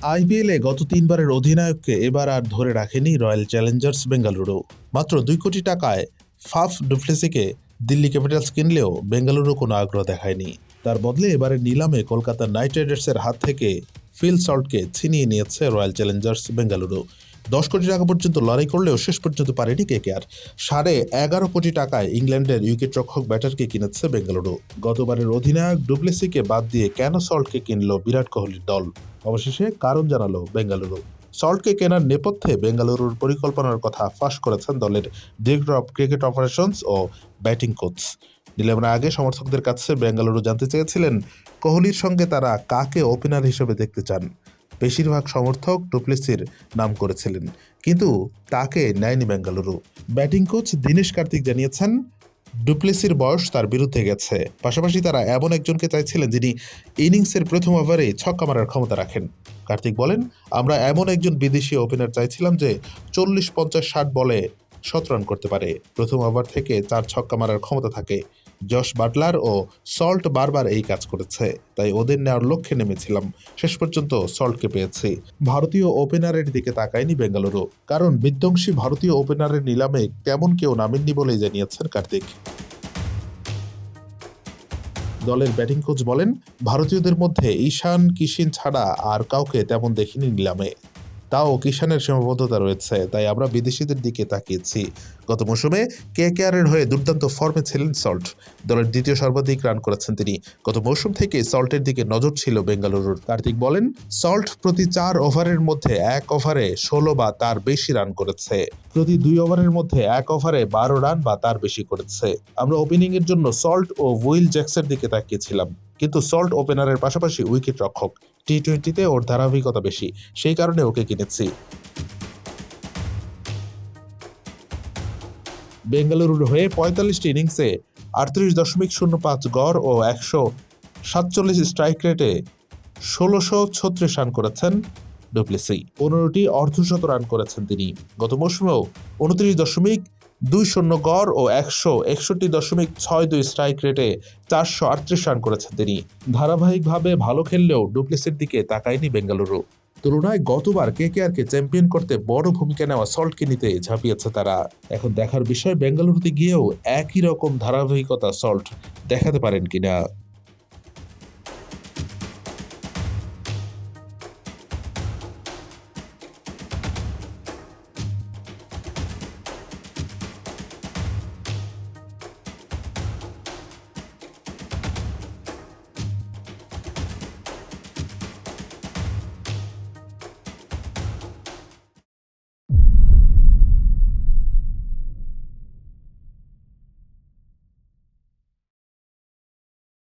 আইপিএলে গত তিনবারের অধিনায়ককে এবার আর ধরে রাখেনি রয়্যাল চ্যালেঞ্জার্স বেঙ্গালুরু। মাত্র 2 কোটি টাকায় ফাফ ডুপ্লেসিকে দিল্লি ক্যাপিটালস কিনলেও বেঙ্গালুরু কোনো আগ্রহ দেখায়নি। তার বদলে এবারের নিলামে কলকাতা নাইট রাইডার্সের হাত থেকে ফিল সল্টকে ছিনিয়ে নিয়েছে রয়্যাল চ্যালেঞ্জার্স বেঙ্গালুরু। 10 কোটি টাকা পর্যন্ত লড়াই করলেও শেষ পর্যন্ত পারেনি কেকেআর। 11.5 কোটি টাকায় ইংল্যান্ডের উইকেটরক্ষক ব্যাটারকে কিনেছে বেঙ্গালুরু। গতবারের অধিনায়ক ডুপ্লেসিকে বাদ দিয়ে কেন সল্টকে কিনল বিরাট কোহলির দল? অবশেষে কারণ জানালো বেঙ্গালুরু। সল্টকে কেনার নেপথ্যে বেঙ্গালুরুর পরিকল্পনার কথা ফাঁস করেছেন দলের ডিরেক্টর অব ক্রিকেট অপারেশনস ও ব্যাটিং কোচ। নিলামের আগে সমর্থকদের কাছে বেঙ্গালুরু জানতে চেয়েছিলেন কোহলির সঙ্গে তারা কাকে ওপেনার হিসেবে দেখতে চান। বেশিরভাগ সমর্থক ডুপ্লেসির নাম করেছিলেন, কিন্তু তাকে নেয়নি বেঙ্গালুরু। ব্যাটিং কোচ দীনেশ কার্তিক জানিয়েছেন ডুপ্লেসির বয়স তার বিরুদ্ধে গেছে। পাশাপাশি তারা এমন একজনকে চাইছিলেন যিনি ইনিংসের প্রথম ওভারে ছক্কা মারার ক্ষমতা রাখেন। কার্তিক বলেন, আমরা এমন একজন বিদেশি ওপেনার চাইছিলাম যে 40, 50, 60 বলে 7 রান করতে পারে, প্রথম ওভার থেকে 4 ছক্কা মারার ক্ষমতা থাকে। জশ বাটলার ও সল্ট বারবার এই কাজ করেছে, তাই ওদের নেওয়ার লক্ষ্যে নেমেছিলাম। শেষ পর্যন্ত সল্টকে পেয়েছি। ভারতীয় ওপেনারের দিকে তাকায়নি বেঙ্গালুরু, কারণ বিধ্বংসী ভারতীয় ওপেনারের নিলামে তেমন কেউ নামেননি বলেই জানিয়েছেন কার্তিক। দলের ব্যাটিং কোচ বলেন, ভারতীয়দের মধ্যে ঈশান কিশিন ছাড়া আর কাউকে তেমন দেখিনি নিলামে। তাও কিষানের সীমাবদ্ধতা রয়েছে, তাই আমরা বিদেশিদের দিকে তাকিয়েছি। গত মৌসুমে কেকেআরের হয়ে দুর্দান্ত ফর্মে ছিলেন সল্ট। দলের দ্বিতীয় সর্বাধিক রান করেছেন তিনি। গত মৌসুম থেকে সল্টের দিকে নজর ছিল বেঙ্গালুরুর। কার্তিক বলেন, সল্ট প্রতি 4 ওভারের মধ্যে 1 ওভারে 16 বা তার বেশি রান করেছে। প্রতি 2 ওভারের মধ্যে 1 ওভারে 12 রান বা তার বেশি করেছে। আমরা ওপেনিংয়ের জন্য সল্ট ও উইল জ্যাক্সের দিকে তাকিয়েছিলাম, কিন্তু সল্ট ওপেনারের পাশাপাশি উইকেট রক্ষক। টি-20-তে ওর ধারাবাহিকতা বেশি, সেই কারণে ওকে কিনেছি। বেঙ্গালুরুর হয়ে 45টি ইনিংসে 38.05 গড় ও 147 স্ট্রাইক রেটে 1636 রান করেছেন ডুপ্লেসি। 15টি অর্ধশত রান করেছেন তিনি। গত মৌসুমেও 29.20 গড় ও 161.62 স্ট্রাইক রেটে 438 রান করেছেন তিনি। ধারাবাহিকভাবে ভালো খেললেও ডুপ্লেসির দিকে তাকায়নি বেঙ্গালুরু। তুলনায় গতবার কেকেআরকে চ্যাম্পিয়ন করতে বড় ভূমিকা নেওয়া সল্টকে নিতে ঝাঁপিয়েছে তারা। এখন দেখার বিষয় বেঙ্গালুরুতে গিয়েও একই রকম ধারাবাহিকতা সল্ট দেখাতে পারেন কিনা।